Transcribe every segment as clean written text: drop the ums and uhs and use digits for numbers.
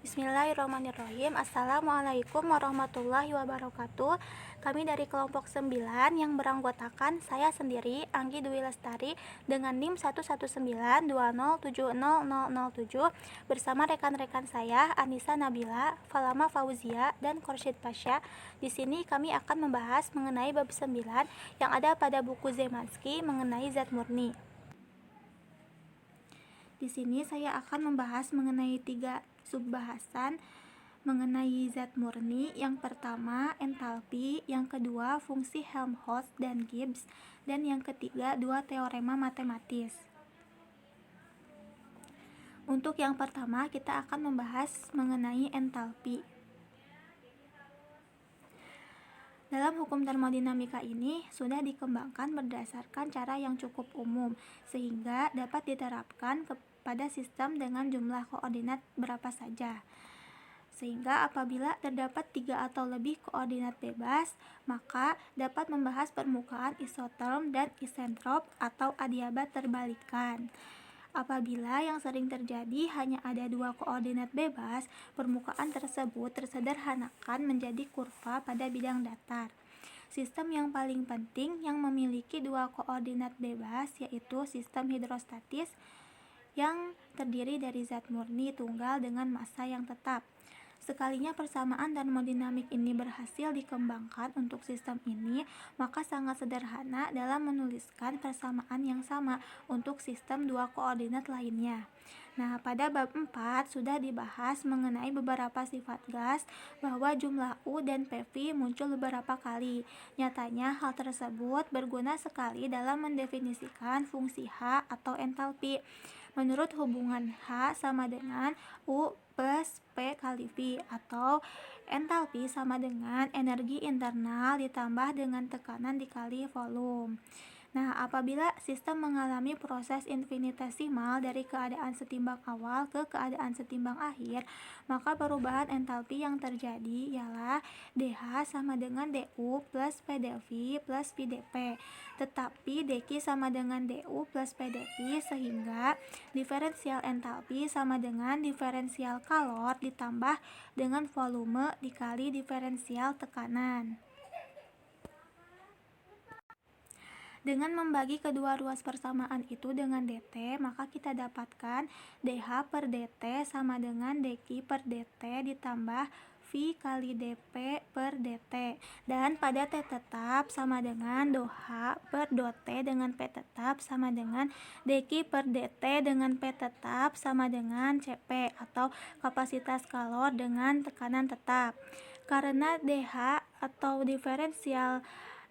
Bismillahirrahmanirrahim. Assalamualaikum warahmatullahi wabarakatuh. Kami dari kelompok 9 yang beranggotakan saya sendiri, Anggi Dwi Lestari, dengan NIM 11920700007 bersama rekan-rekan saya Anissa Nabila, Falama Fauzia, dan Khorsyid Pasha. Di sini kami akan membahas mengenai bab 9 yang ada pada buku Zemansky mengenai zat murni. Di sini saya akan membahas mengenai 3 subbahasan mengenai zat murni. Yang pertama, entalpi, yang kedua, fungsi Helmholtz dan Gibbs, dan yang ketiga, 2 teorema matematis. Untuk yang pertama, kita akan membahas mengenai entalpi. Dalam hukum termodinamika ini sudah dikembangkan berdasarkan cara yang cukup umum, sehingga dapat diterapkan pada sistem dengan jumlah koordinat berapa saja. Sehingga apabila terdapat 3 atau lebih koordinat bebas, maka dapat membahas permukaan isoterm dan isentrop atau adiabat terbalikan. Apabila yang sering terjadi hanya ada 2 koordinat bebas, permukaan tersebut tersederhanakan menjadi kurva pada bidang datar. Sistem yang paling penting yang memiliki 2 koordinat bebas yaitu sistem hidrostatis yang terdiri dari zat murni tunggal dengan massa yang tetap. Sekalinya persamaan termodinamik ini berhasil dikembangkan untuk sistem ini, maka sangat sederhana dalam menuliskan persamaan yang sama untuk sistem 2 koordinat lainnya. Nah, pada bab 4 sudah dibahas mengenai beberapa sifat gas bahwa jumlah U dan PV muncul beberapa kali. Nyatanya hal tersebut berguna sekali dalam mendefinisikan fungsi H atau entalpi. Menurut hubungan H sama dengan U plus P kali V, atau entalpi sama dengan energi internal ditambah dengan tekanan dikali volume. Nah, apabila sistem mengalami proses infinitesimal dari keadaan setimbang awal ke keadaan setimbang akhir, maka perubahan entalpi yang terjadi ialah dH sama dengan du plus pdV plus pdP. Tetapi dQ sama dengan du plus pdV, sehingga diferensial entalpi sama dengan diferensial kalor ditambah dengan volume dikali diferensial tekanan. Dengan membagi kedua ruas persamaan itu dengan dt, maka kita dapatkan dH per dt sama dengan dQ per dt ditambah V kali dP per dt. Dan pada T tetap sama dengan dH per dT dengan P tetap sama dengan dQ per dt dengan P tetap sama dengan Cp atau kapasitas kalor dengan tekanan tetap. Karena dH atau diferensial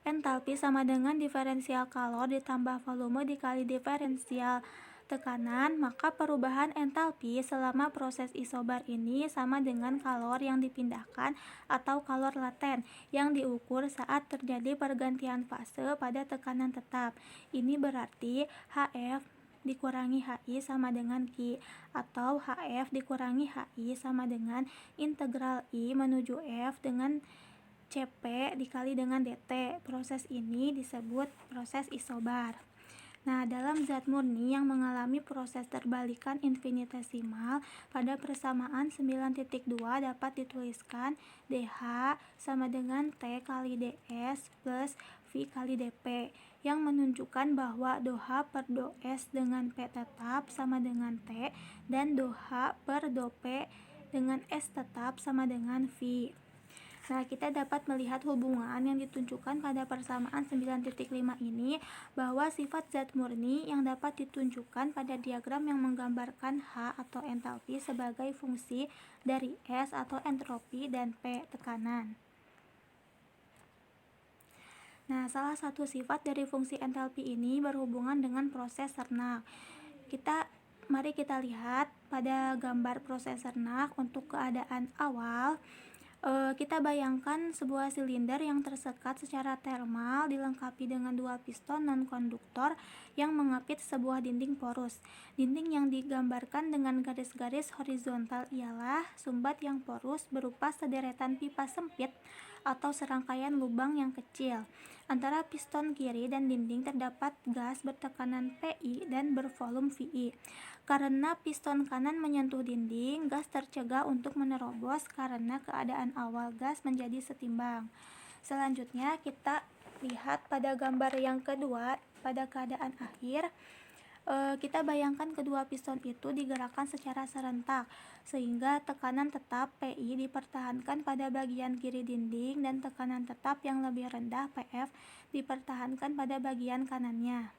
entalpi sama dengan diferensial kalor ditambah volume dikali diferensial tekanan, maka perubahan entalpi selama proses isobar ini sama dengan kalor yang dipindahkan atau kalor laten yang diukur saat terjadi pergantian fase pada tekanan tetap. Ini berarti HF dikurangi HI sama dengan Q, atau HF dikurangi HI sama dengan integral I menuju F dengan Cp dikali dengan dt. Proses ini disebut proses isobar. Nah, dalam zat murni yang mengalami proses terbalikan infinitesimal pada persamaan 9.2 dapat dituliskan dH sama dengan T kali ds plus V kali dP, yang menunjukkan bahwa dH per dS dengan P tetap sama dengan T dan dH per dP dengan S tetap sama dengan V. Nah, kita dapat melihat hubungan yang ditunjukkan pada persamaan 9.5 ini bahwa sifat zat murni yang dapat ditunjukkan pada diagram yang menggambarkan H atau entalpi sebagai fungsi dari S atau entropi dan P tekanan. Nah, salah satu sifat dari fungsi entalpi ini berhubungan dengan proses Cernak. Mari kita lihat pada gambar proses Cernak. Untuk keadaan awal, kita bayangkan sebuah silinder yang tersekat secara termal dilengkapi dengan 2 piston non-konduktor yang mengapit sebuah dinding porus. Dinding yang digambarkan dengan garis-garis horizontal ialah sumbat yang porus berupa sederetan pipa sempit atau serangkaian lubang yang kecil. Antara piston kiri dan dinding terdapat gas bertekanan PI dan bervolume VI. Karena piston kanan menyentuh dinding, gas tercegah untuk menerobos karena keadaan awal gas menjadi setimbang. Selanjutnya kita lihat pada gambar yang kedua, pada keadaan akhir. Kita bayangkan kedua piston itu digerakkan secara serentak sehingga tekanan tetap PI dipertahankan pada bagian kiri dinding dan tekanan tetap yang lebih rendah PF dipertahankan pada bagian kanannya.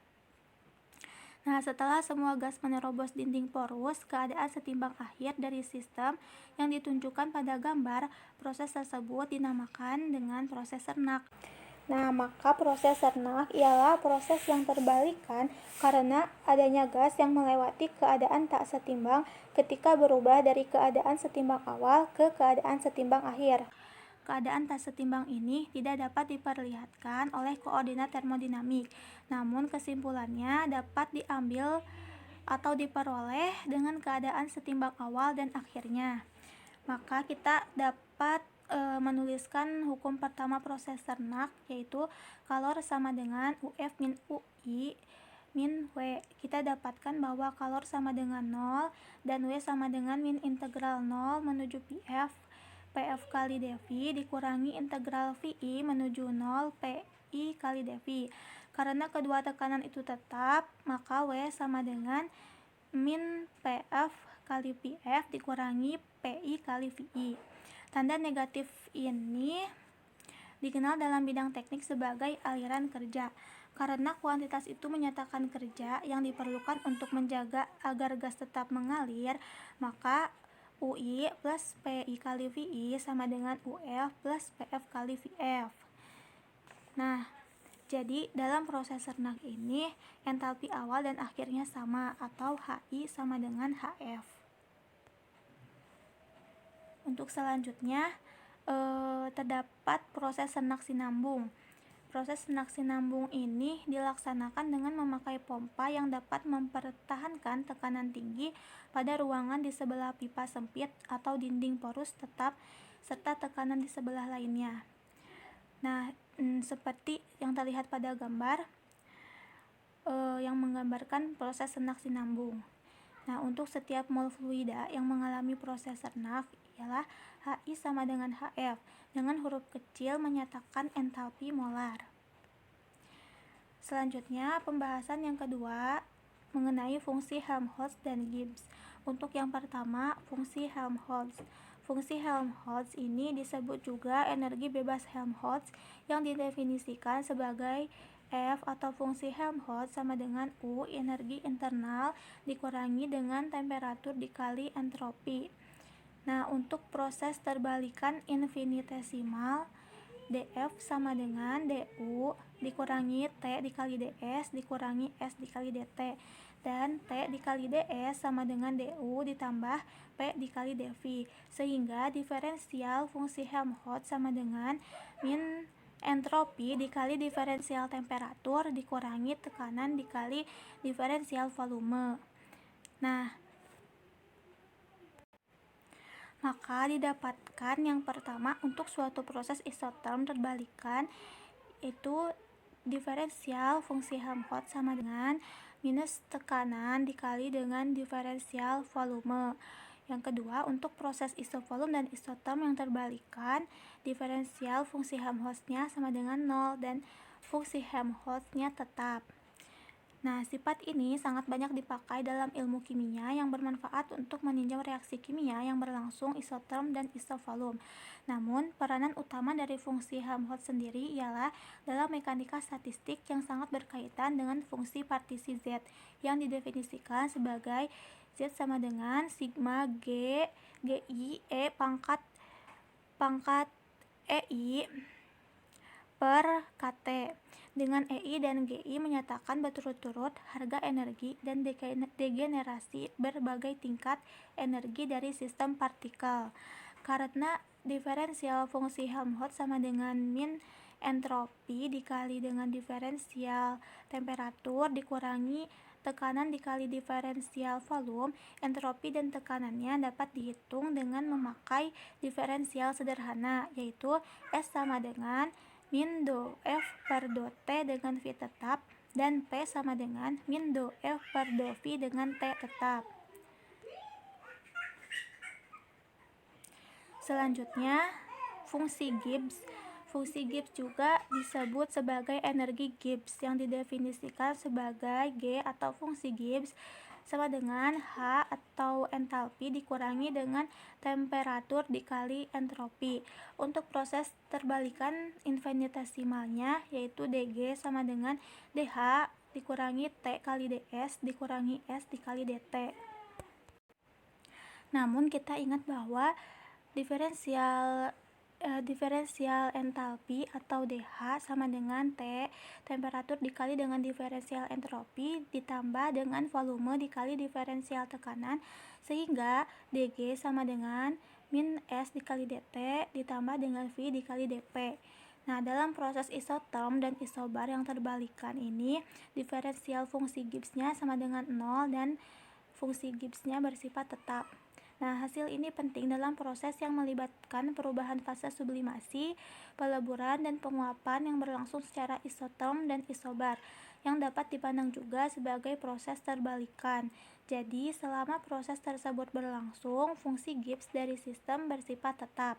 Nah, setelah semua gas menerobos dinding porus, keadaan setimbang akhir dari sistem yang ditunjukkan pada gambar, proses tersebut dinamakan dengan proses Sernak. Nah, maka proses Sernak ialah proses yang terbalikan karena adanya gas yang melewati keadaan tak setimbang ketika berubah dari keadaan setimbang awal ke keadaan setimbang akhir. Keadaan tak setimbang ini tidak dapat diperlihatkan oleh koordinat termodinamik, namun kesimpulannya dapat diambil atau diperoleh dengan keadaan setimbang awal dan akhirnya. Maka kita dapat menuliskan hukum pertama proses Sernak, yaitu kalor sama dengan UF min UI min W. Kita dapatkan bahwa kalor sama dengan 0 dan W sama dengan min integral 0 menuju PF kali dV dikurangi integral VI menuju 0 PI kali dV. Karena kedua tekanan itu tetap, maka W sama dengan min PF kali PF dikurangi PI kali VI. Tanda negatif ini dikenal dalam bidang teknik sebagai aliran kerja. Karena kuantitas itu menyatakan kerja yang diperlukan untuk menjaga agar gas tetap mengalir, maka UI plus PI kali VI sama dengan UF plus PF kali VF. Nah, jadi dalam proses Sernak ini entalpi awal dan akhirnya sama atau HI sama dengan HF. Untuk selanjutnya terdapat proses Sernak sinambung. Proses Sernak sinambung ini dilaksanakan dengan memakai pompa yang dapat mempertahankan tekanan tinggi pada ruangan di sebelah pipa sempit atau dinding porus tetap serta tekanan di sebelah lainnya. Nah, seperti yang terlihat pada gambar yang menggambarkan proses Sernak sinambung. Nah, untuk setiap mol fluida yang mengalami proses Sernak ialah HI sama dengan HF dengan huruf kecil menyatakan entalpi molar. Selanjutnya, pembahasan yang kedua mengenai fungsi Helmholtz dan Gibbs. Untuk yang pertama, fungsi Helmholtz. Fungsi Helmholtz ini disebut juga energi bebas Helmholtz yang didefinisikan sebagai F atau fungsi Helmholtz sama dengan U energi internal dikurangi dengan temperatur dikali entropi. Nah, untuk proses terbalikan infinitesimal, dF sama dengan du dikurangi T dikali ds dikurangi S dikali dt, dan T dikali ds sama dengan du ditambah P dikali dV, sehingga diferensial fungsi Helmholtz sama dengan min entropi dikali diferensial temperatur dikurangi tekanan dikali diferensial volume. Nah, maka didapatkan yang pertama untuk suatu proses isoterm terbalikan itu diferensial fungsi Helmholtz sama dengan minus tekanan dikali dengan diferensial volume. Yang kedua, untuk proses isovolume dan isoterm yang terbalikan, diferensial fungsi Helmholtz-nya sama dengan 0 dan fungsi Helmholtz-nya tetap. Nah, sifat ini sangat banyak dipakai dalam ilmu kimia yang bermanfaat untuk meninjau reaksi kimia yang berlangsung isoterm dan isovolume. Namun, peranan utama dari fungsi Helmholtz sendiri ialah dalam mekanika statistik yang sangat berkaitan dengan fungsi partisi Z yang didefinisikan sebagai Z sama dengan sigma G GI E pangkat EI per KT, dengan EI dan GI menyatakan berturut-turut harga energi dan degenerasi berbagai tingkat energi dari sistem partikel. Karena diferensial fungsi Helmholtz sama dengan min entropi dikali dengan diferensial temperatur dikurangi tekanan dikali diferensial volume, entropi dan tekanannya dapat dihitung dengan memakai diferensial sederhana, yaitu S sama dengan min do F per do T dengan V tetap, dan P sama dengan min do F per do V dengan T tetap. Selanjutnya, fungsi Gibbs. Fungsi Gibbs juga disebut sebagai energi Gibbs yang didefinisikan sebagai G atau fungsi Gibbs sama dengan H atau entalpi dikurangi dengan temperatur dikali entropi. Untuk proses terbalikan infinitesimalnya yaitu dG sama dengan dH dikurangi T kali ds dikurangi S dikali dt. Namun kita ingat bahwa diferensial entalpi atau dH sama dengan T temperatur dikali dengan diferensial entropi ditambah dengan volume dikali diferensial tekanan, sehingga dG sama dengan min S dikali dt ditambah dengan V dikali dP. Nah, dalam proses isoterm dan isobar yang terbalikan ini, diferensial fungsi Gibbs-nya sama dengan 0 dan fungsi Gibbs-nya bersifat tetap. Nah, hasil ini penting dalam proses yang melibatkan perubahan fase sublimasi, peleburan, dan penguapan yang berlangsung secara isoterm dan isobar, yang dapat dipandang juga sebagai proses terbalikan. Jadi, selama proses tersebut berlangsung, fungsi Gibbs dari sistem bersifat tetap.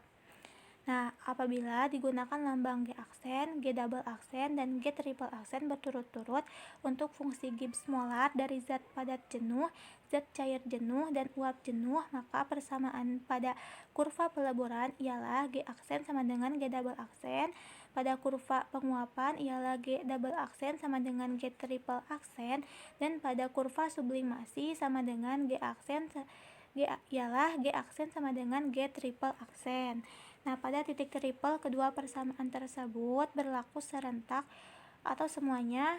Nah, apabila digunakan lambang G aksen, G double aksen, dan G triple aksen berturut-turut untuk fungsi Gibbs molar dari zat padat jenuh, zat cair jenuh, dan uap jenuh, maka persamaan pada kurva peleburan ialah G aksen sama dengan G double aksen, pada kurva penguapan ialah G double aksen sama dengan G triple aksen, dan pada kurva sublimasi sama dengan G aksen ialah G aksen sama dengan G triple aksen. Nah, pada titik triple kedua persamaan tersebut berlaku serentak atau semuanya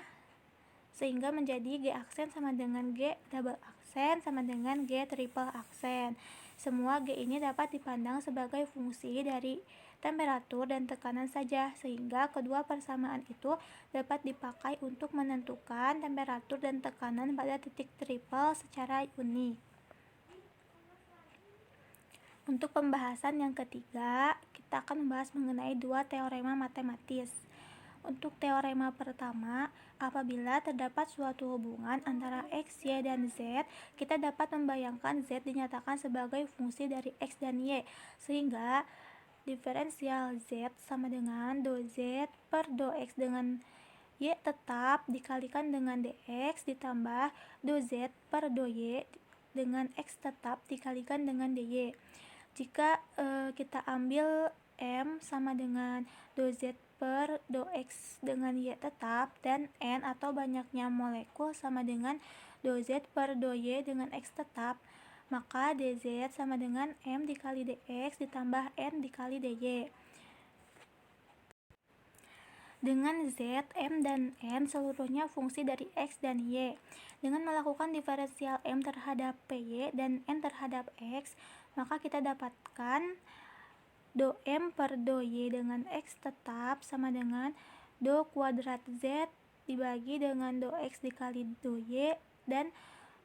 sehingga menjadi G aksen sama dengan G double aksen sama dengan G triple aksen. Semua G ini dapat dipandang sebagai fungsi dari temperatur dan tekanan saja, sehingga kedua persamaan itu dapat dipakai untuk menentukan temperatur dan tekanan pada titik triple secara unik. Untuk pembahasan yang ketiga, kita akan membahas mengenai dua teorema matematis. Untuk teorema pertama, apabila terdapat suatu hubungan antara X, Y, dan Z, kita dapat membayangkan Z dinyatakan sebagai fungsi dari X dan Y, sehingga diferensial Z sama dengan do Z per do X dengan Y tetap dikalikan dengan dx ditambah do Z per do Y dengan X tetap dikalikan dengan dy. Jika kita ambil M sama dengan do Z per do X dengan Y tetap, dan N atau banyaknya molekul sama dengan do Z per do Y dengan X tetap, maka dz sama dengan M dikali dx ditambah N dikali dy. Dengan Z, M, dan N seluruhnya fungsi dari X dan Y. Dengan melakukan diferensial M terhadap PY dan N terhadap X, maka kita dapatkan do M per do Y dengan X tetap sama dengan do kuadrat Z dibagi dengan do X dikali do Y, dan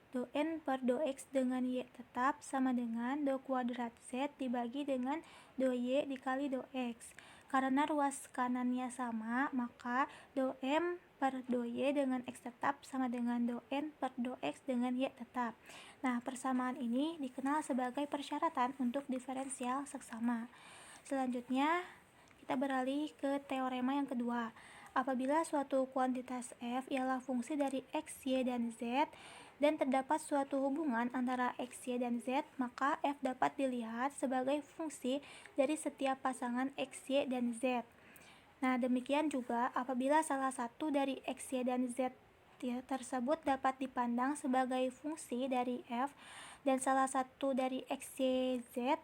do N per do X dengan Y tetap sama dengan do kuadrat Z dibagi dengan do Y dikali do X. Karena ruas kanannya sama, maka do M per do Y dengan X tetap sama dengan do N per do X dengan Y tetap. Nah, persamaan ini dikenal sebagai persyaratan untuk diferensial seksama. Selanjutnya, kita beralih ke teorema yang kedua. Apabila suatu kuantitas F ialah fungsi dari X, Y, dan Z, dan terdapat suatu hubungan antara X, Y, dan Z, maka F dapat dilihat sebagai fungsi dari setiap pasangan X, Y, dan Z. Nah, demikian juga apabila salah satu dari X, Y, dan Z tersebut dapat dipandang sebagai fungsi dari F dan salah satu dari X, Y, Z,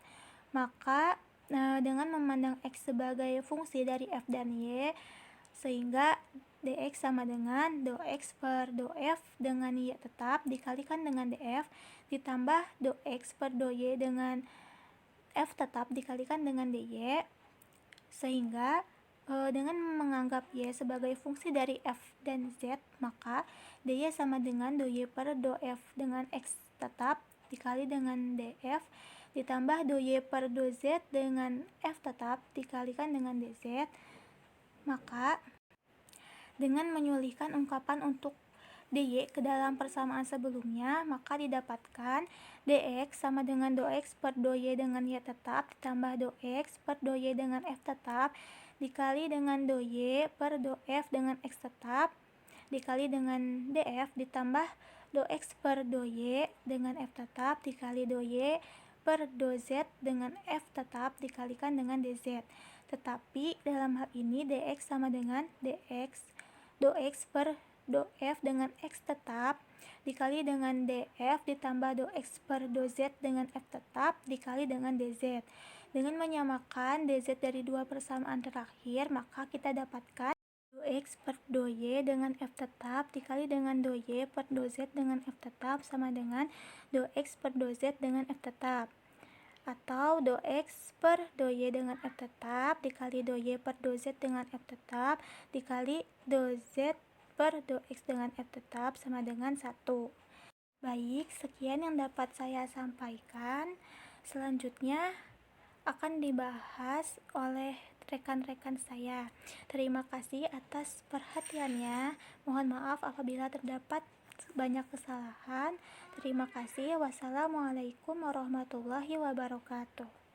maka dengan memandang X sebagai fungsi dari F dan Y, sehingga dx sama dengan do X per do F dengan Y tetap dikalikan dengan df ditambah do X per do Y dengan F tetap dikalikan dengan dy, sehingga Dengan menganggap Y sebagai fungsi dari F dan Z, maka dy sama dengan dy per do F dengan X tetap dikali dengan df ditambah dy per do Z dengan F tetap dikalikan dengan dz. Maka dengan menyulihkan ungkapan untuk dy ke dalam persamaan sebelumnya, maka didapatkan dx sama dengan do X per do Y dengan Y tetap ditambah do X per do Y dengan F tetap dikali dengan do Y per do F dengan X tetap dikali dengan df ditambah do X per do Y dengan F tetap dikali do Y per do Z dengan F tetap dikalikan dengan dz. Tetapi dalam hal ini dx sama dengan dx do X per do F dengan X tetap dikali dengan df ditambah do X per do Z dengan F tetap dikali dengan dz. Dengan menyamakan dz dari dua persamaan terakhir, maka kita dapatkan do X per do Y dengan F tetap dikali dengan do Y per do Z dengan F tetap sama dengan do X per do Z dengan F tetap. Atau do X per do Y dengan F tetap dikali do Y per do Z dengan F tetap dikali do Z per do X dengan F tetap sama dengan 1. Baik, sekian yang dapat saya sampaikan. Selanjutnya akan dibahas oleh rekan-rekan saya. Terima kasih atas perhatiannya. Mohon maaf apabila terdapat banyak kesalahan. Terima kasih. Wassalamualaikum warahmatullahi wabarakatuh.